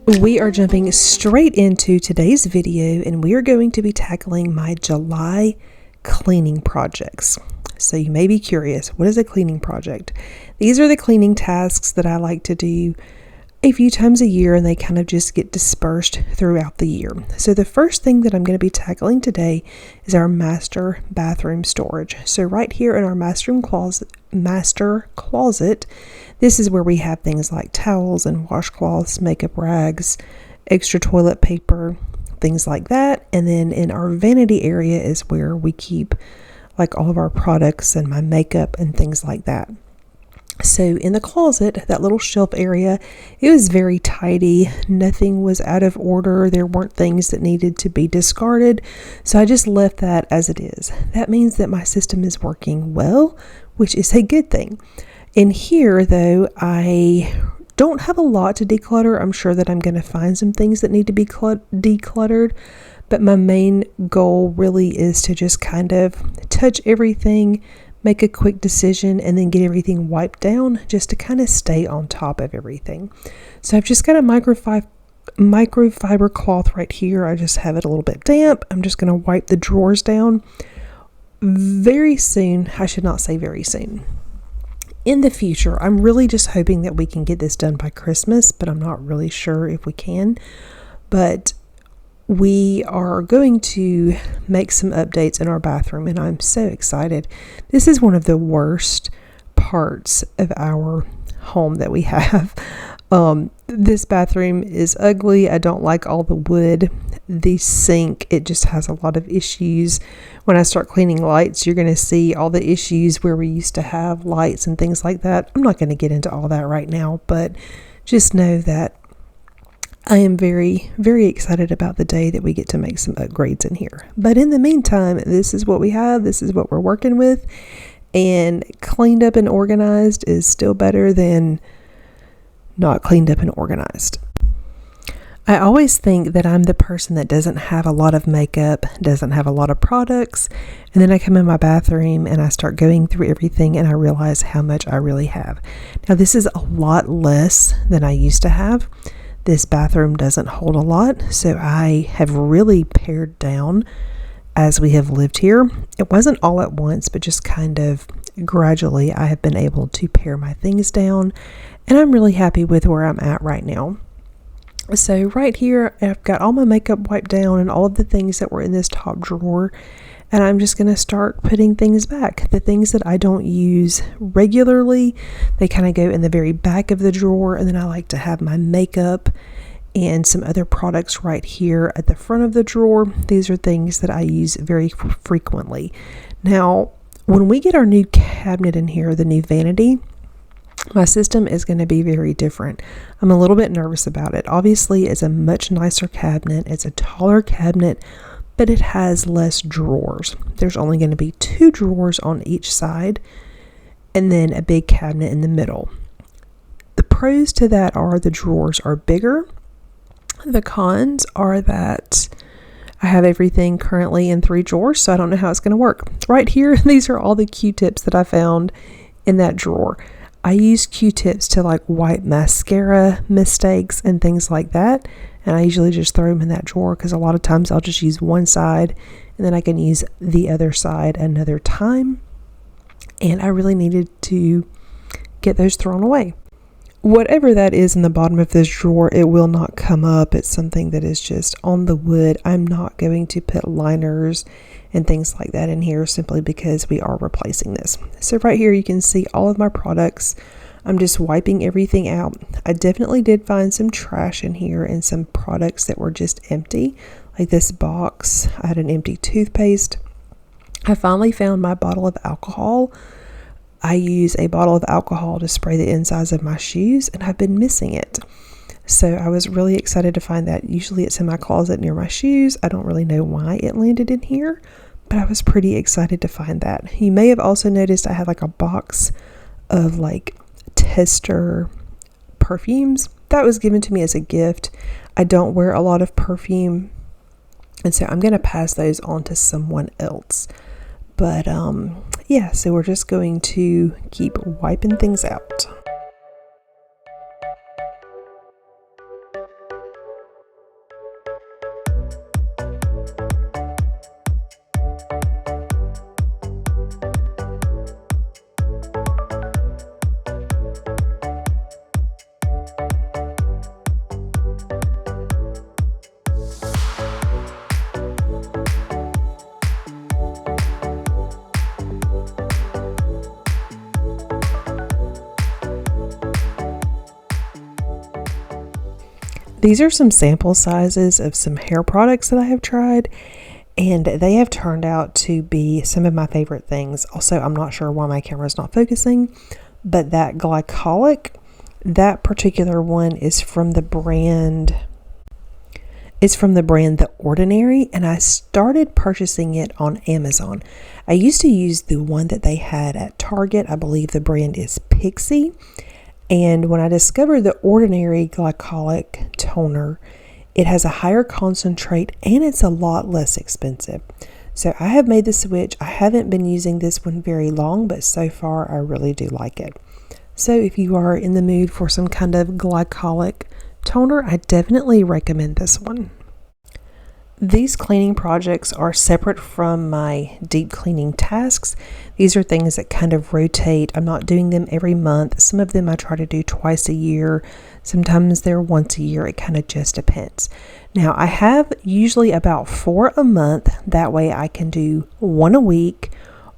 We are jumping straight into today's video, and we are going to be tackling my July cleaning projects. So you may be curious, what is a cleaning project? These are the cleaning tasks that I like to do a few times a year, and they kind of just get dispersed throughout the year. So the first thing that I'm going to be tackling today is our master bathroom storage. So right here in our master closet, this is where we have things like towels and washcloths, makeup rags, extra toilet paper, things like that. And then in our vanity area is where we keep like all of our products and my makeup and things like that. So in the closet, that little shelf area, it was very tidy. Nothing was out of order. There weren't things that needed to be discarded. So I just left that as it is. That means that my system is working well, which is a good thing. In here, though, I don't have a lot to declutter. I'm sure that I'm going to find some things that need to be decluttered. But my main goal really is to just kind of touch everything, make a quick decision, and then get everything wiped down just to kind of stay on top of everything. So I've just got a microfiber cloth right here. I just have it a little bit damp. I'm just going to wipe the drawers down. Very soon, I should not say very soon. In the future, I'm really just hoping that we can get this done by Christmas, but I'm not really sure if we can. But we are going to make some updates in our bathroom, and I'm so excited. This is one of the worst parts of our home that we have. This bathroom is ugly. I don't like all the wood. The sink, it just has a lot of issues. When I start cleaning lights, you're going to see all the issues where we used to have lights and things like that. I'm not going to get into all that right now, but just know that I am very, very excited about the day that we get to make some upgrades in here. But in the meantime, this is what we have. This is what we're working with. And cleaned up and organized is still better than not cleaned up and organized. I always think that I'm the person that doesn't have a lot of makeup, doesn't have a lot of products, and then I come in my bathroom and I start going through everything and I realize how much I really have. Now, this is a lot less than I used to have. This bathroom doesn't hold a lot, so I have really pared down as we have lived here. It wasn't all at once, but just kind of gradually I have been able to pare my things down, and I'm really happy with where I'm at right now. So right here, I've got all my makeup wiped down and all of the things that were in this top drawer, and I'm just going to start putting things back. The things that I don't use regularly, they kind of go in the very back of the drawer, and then I like to have my makeup and some other products right here at the front of the drawer. These are things that I use very frequently. Now, when we get our new cabinet in here, the new vanity, my system is going to be very different. I'm a little bit nervous about it. Obviously, it's a much nicer cabinet. It's a taller cabinet, but it has less drawers. There's only going to be 2 drawers on each side, and then a big cabinet in the middle. The pros to that are the drawers are bigger. The cons are that I have everything currently in 3 drawers, so I don't know how it's going to work. Right here, these are all the Q-tips that I found in that drawer. I use Q-tips to like wipe mascara mistakes and things like that. And I usually just throw them in that drawer because a lot of times I'll just use one side and then I can use the other side another time. And I really needed to get those thrown away. Whatever that is in the bottom of this drawer, it will not come up. It's something that is just on the wood. I'm not going to put liners and things like that in here simply because we are replacing this. So right here you can see all of my products. I'm just wiping everything out. I definitely did find some trash in here and some products that were just empty. Like this box, I had an empty toothpaste. I finally found my bottle of alcohol. I use a bottle of alcohol to spray the insides of my shoes, and I've been missing it. So I was really excited to find that. Usually it's in my closet near my shoes. I don't really know why it landed in here, but I was pretty excited to find that. You may have also noticed I had like a box of like tester perfumes. That was given to me as a gift. I don't wear a lot of perfume, and so I'm going to pass those on to someone else. But yeah, so we're just going to keep wiping things out. These are some sample sizes of some hair products that I have tried, and they have turned out to be some of my favorite things. Also, I'm not sure why my camera's not focusing, but that glycolic, that particular one is from the brand The Ordinary, and I started purchasing it on Amazon. I used to use the one that they had at Target. I believe the brand is Pixie. And when I discovered the Ordinary glycolic toner, it has a higher concentrate and it's a lot less expensive. So I have made the switch. I haven't been using this one very long, but so far I really do like it. So if you are in the mood for some kind of glycolic toner, I definitely recommend this one. These cleaning projects are separate from my deep cleaning tasks. These are things that kind of rotate. I'm not doing them every month. Some of them I try to do twice a year. Sometimes they're once a year. It kind of just depends. Now, I have usually about 4 a month. That way I can do 1 a week,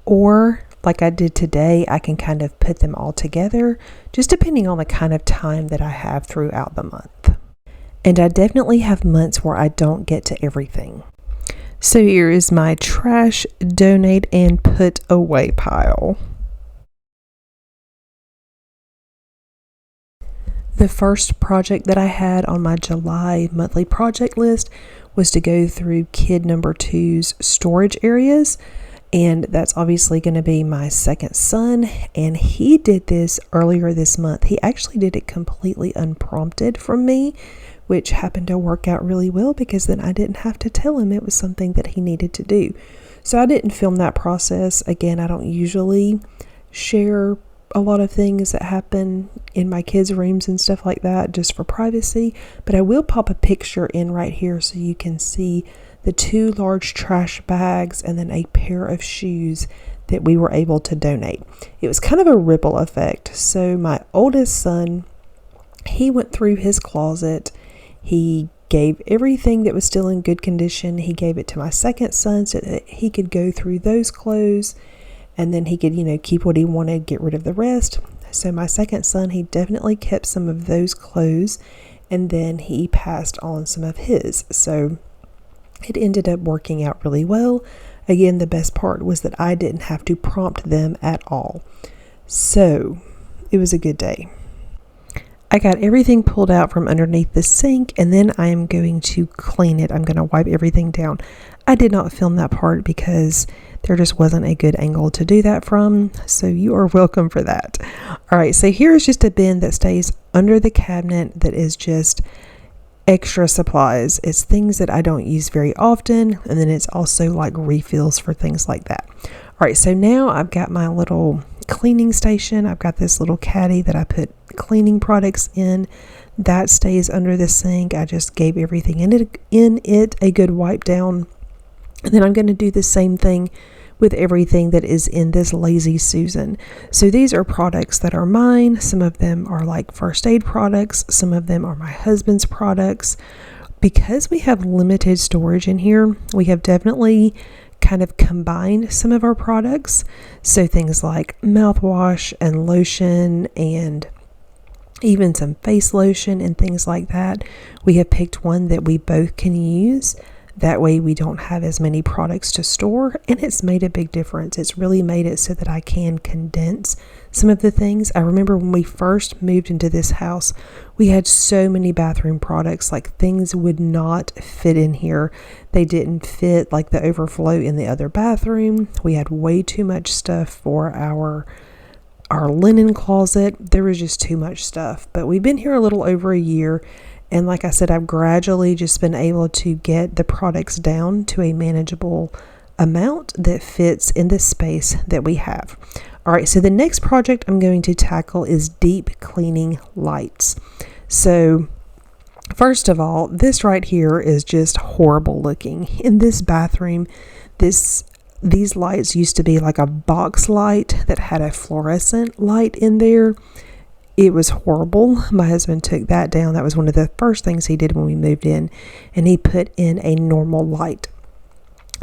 or like I did today, I can kind of put them all together, just depending on the kind of time that I have throughout the month. And I definitely have months where I don't get to everything. So here is my trash, donate, and put away pile. The first project that I had on my July monthly project list was to go through kid number 2's storage areas. And that's obviously going to be my second son. And he did this earlier this month. He actually did it completely unprompted from me, which happened to work out really well because then I didn't have to tell him it was something that he needed to do. So I didn't film that process. Again, I don't usually share a lot of things that happen in my kids' rooms and stuff like that just for privacy, but I will pop a picture in right here so you can see the 2 large trash bags and then a pair of shoes that we were able to donate. It was kind of a ripple effect. So my oldest son, he went through his closet. He gave everything that was still in good condition. He gave it to my second son so that he could go through those clothes, and then he could, keep what he wanted, get rid of the rest. So my second son, he definitely kept some of those clothes, and then he passed on some of his. So it ended up working out really well. Again, the best part was that I didn't have to prompt them at all. So it was a good day. I got everything pulled out from underneath the sink, and then I am going to clean it. I'm going to wipe everything down. I did not film that part because there just wasn't a good angle to do that from, so you are welcome for that. All right, so here's just a bin that stays under the cabinet that is just extra supplies. It's things that I don't use very often, and then it's also like refills for things like that. All right, so now I've got my little cleaning station. I've got this little caddy that I put cleaning products in. That stays under the sink. I just gave everything in it a good wipe down. And then I'm going to do the same thing with everything that is in this Lazy Susan. So these are products that are mine. Some of them are like first aid products. Some of them are my husband's products. Because we have limited storage in here, we have definitely kind of combined some of our products. So things like mouthwash and lotion and even some face lotion and things like that. We have picked one that we both can use. That way we don't have as many products to store, and it's made a big difference. It's really made it so that I can condense some of the things. I remember when we first moved into this house, we had so many bathroom products, like things would not fit in here. They didn't fit, like the overflow in the other bathroom. We had way too much stuff for our linen closet. There was just too much stuff. But we've been here a little over a year, and like I said, I've gradually just been able to get the products down to a manageable amount that fits in the space that we have. All right, so the next project I'm going to tackle is deep cleaning lights. So first of all, this right here is just horrible looking. In this bathroom, these lights used to be like a box light that had a fluorescent light in there. It was horrible. My husband took that down. That was one of the first things he did when we moved in, and he put in a normal light.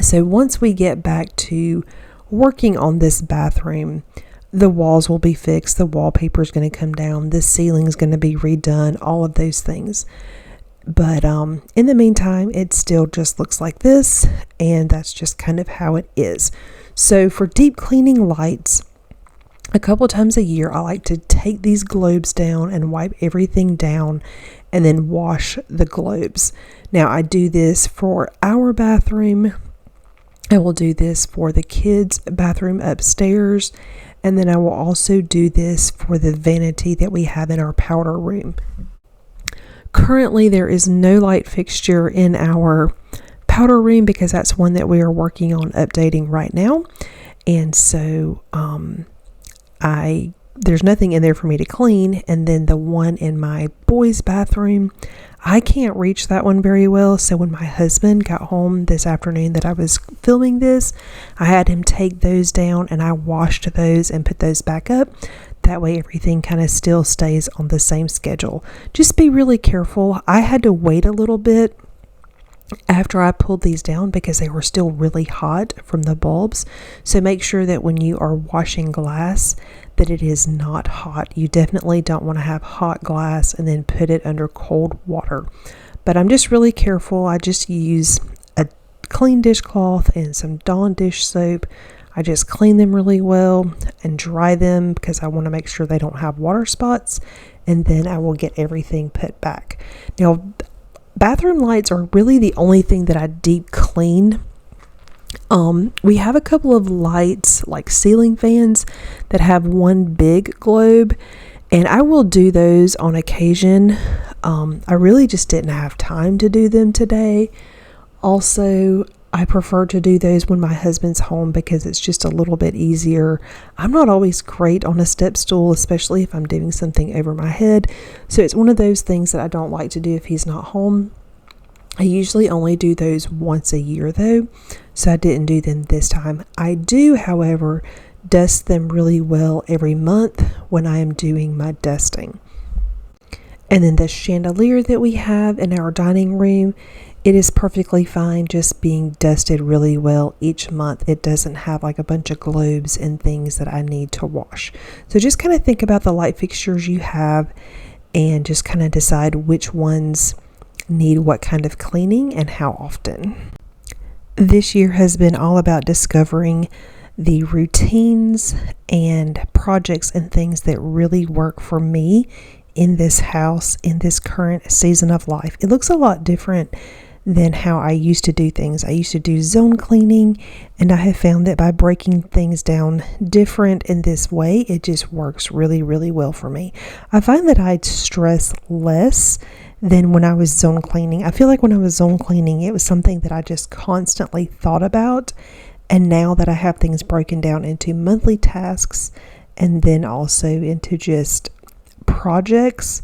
So once we get back to working on this bathroom, the walls will be fixed. The wallpaper is going to come down. The ceiling is going to be redone. All of those things. But in the meantime, it still just looks like this, and that's just kind of how it is. So for deep cleaning lights, a couple times a year, I like to take these globes down and wipe everything down and then wash the globes. Now, I do this for our bathroom. I will do this for the kids' bathroom upstairs. And then I will also do this for the vanity that we have in our powder room. Currently, there is no light fixture in our powder room because that's one that we are working on updating right now. And so there's nothing in there for me to clean. And then the one in my boys' bathroom, I can't reach that one very well. So when my husband got home this afternoon that I was filming this, I had him take those down and I washed those and put those back up. That way everything kind of still stays on the same schedule. Just be really careful. I had to wait a little bit after I pulled these down because they were still really hot from the bulbs. So make sure that when you are washing glass that it is not hot. You definitely don't want to have hot glass and then put it under cold water. But I'm just really careful. I just use a clean dishcloth and some Dawn dish soap. I just clean them really well and dry them because I want to make sure they don't have water spots. And then I will get everything put back. Now, bathroom lights are really the only thing that I deep clean. We have a couple of lights like ceiling fans that have one big globe, and I will do those on occasion. I really just didn't have time to do them today. Also, I prefer to do those when my husband's home because it's just a little bit easier. I'm not always great on a step stool, especially if I'm doing something over my head. So it's one of those things that I don't like to do if he's not home. I usually only do those once a year though, so I didn't do them this time. I do, however, dust them really well every month when I am doing my dusting. And then the chandelier that we have in our dining room, it is perfectly fine just being dusted really well each month. It doesn't have like a bunch of globes and things that I need to wash. So just kind of think about the light fixtures you have and just kind of decide which ones need what kind of cleaning and how often. This year has been all about discovering the routines and projects and things that really work for me in this house, in this current season of life. It looks a lot different than how I used to do things. I used to do zone cleaning, and I have found that by breaking things down different in this way, it just works really, really well for me. I find that I stress less than when I was zone cleaning. I feel like when I was zone cleaning, it was something that I just constantly thought about. And now that I have things broken down into monthly tasks and then also into just projects,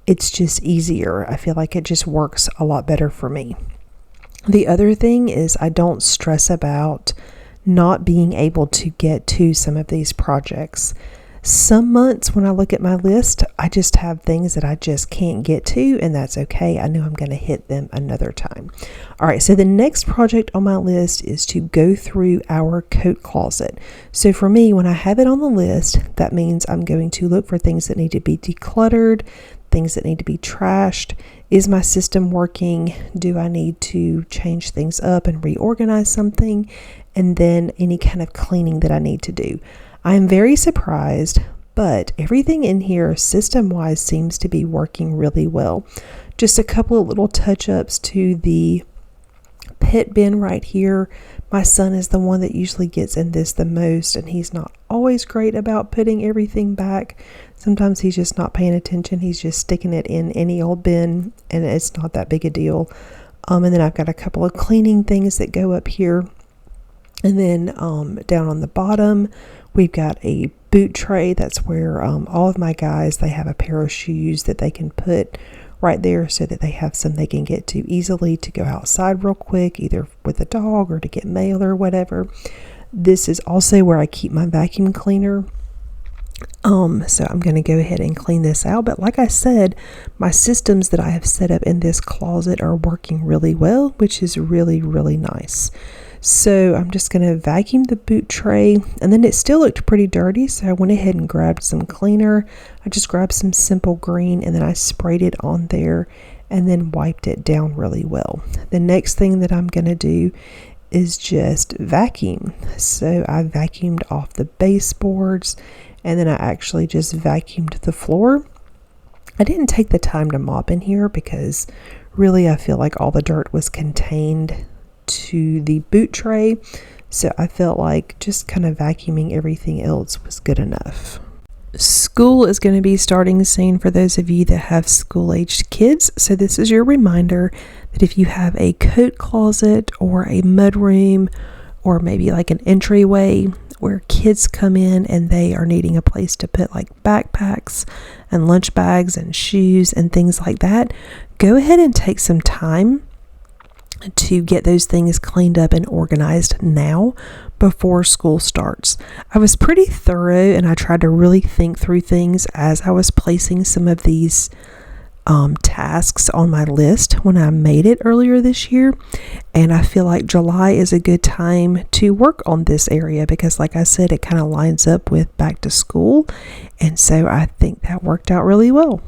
it's just easier. I feel like it just works a lot better for me. The other thing is I don't stress about not being able to get to some of these projects. Some months when I look at my list, I just have things that I just can't get to, and that's okay. I know I'm going to hit them another time. All right, so the next project on my list is to go through our coat closet. So for me, when I have it on the list, that means I'm going to look for things that need to be decluttered, things that need to be trashed. Is my system working? Do I need to change things up and reorganize something? And then any kind of cleaning that I need to do. I am very surprised, but everything in here system-wise seems to be working really well. Just a couple of little touch-ups to the pet bin right here. My son is the one that usually gets in this the most, and he's not always great about putting everything back. Sometimes he's just not paying attention. He's just sticking it in any old bin, and it's not that big a deal. And then I've got a couple of cleaning things that go up here. And then down on the bottom, we've got a boot tray. That's where all of my guys, they have a pair of shoes that they can put right there so that they have some they can get to easily to go outside real quick, either with a dog or to get mail or whatever. This is also where I keep my vacuum cleaner. So I'm going to go ahead and clean this out. But like I said, my systems that I have set up in this closet are working really well, which is really, really nice. So I'm just going to vacuum the boot tray, and then it still looked pretty dirty, so I went ahead and grabbed some cleaner. I just grabbed some simple green, and then I sprayed it on there, and then wiped it down really well. The next thing that I'm going to do is just vacuum. So I vacuumed off the baseboards, and then I actually just vacuumed the floor. I didn't take the time to mop in here because really I feel like all the dirt was contained to the boot tray. So I felt like just kind of vacuuming everything else was good enough. School is going to be starting soon for those of you that have school-aged kids. So this is your reminder that if you have a coat closet or a mudroom or maybe like an entryway where kids come in and they are needing a place to put like backpacks and lunch bags and shoes and things like that, go ahead and take some time to get those things cleaned up and organized now before school starts. I was pretty thorough and I tried to really think through things as I was placing some of these tasks on my list when I made it earlier this year. And I feel like July is a good time to work on this area because, like I said, it kind of lines up with back to school. And so I think that worked out really well.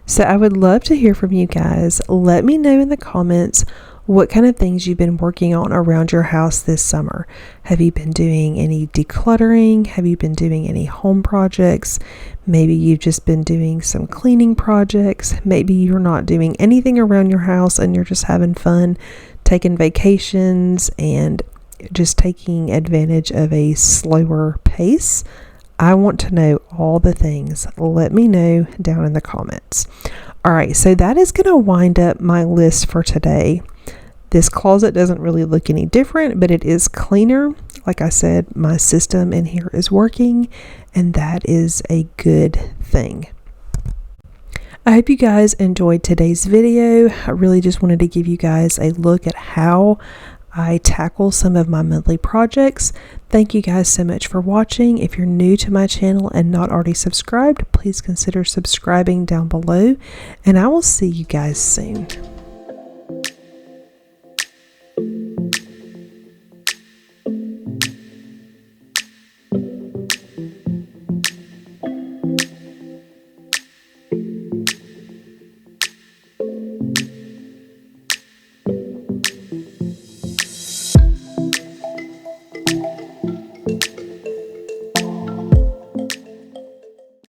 So I would love to hear from you guys. Let me know in the comments what kind of things you've been working on around your house this summer. Have you been doing any decluttering? Have you been doing any home projects? Maybe you've just been doing some cleaning projects. Maybe you're not doing anything around your house and you're just having fun, taking vacations and just taking advantage of a slower pace. I want to know all the things. Let me know down in the comments. All right, so that is going to wind up my list for today. This closet doesn't really look any different, but it is cleaner. Like I said, my system in here is working, and that is a good thing. I hope you guys enjoyed today's video. I really just wanted to give you guys a look at how I tackle some of my monthly projects. Thank you guys so much for watching. If you're new to my channel and not already subscribed, please consider subscribing down below, and I will see you guys soon.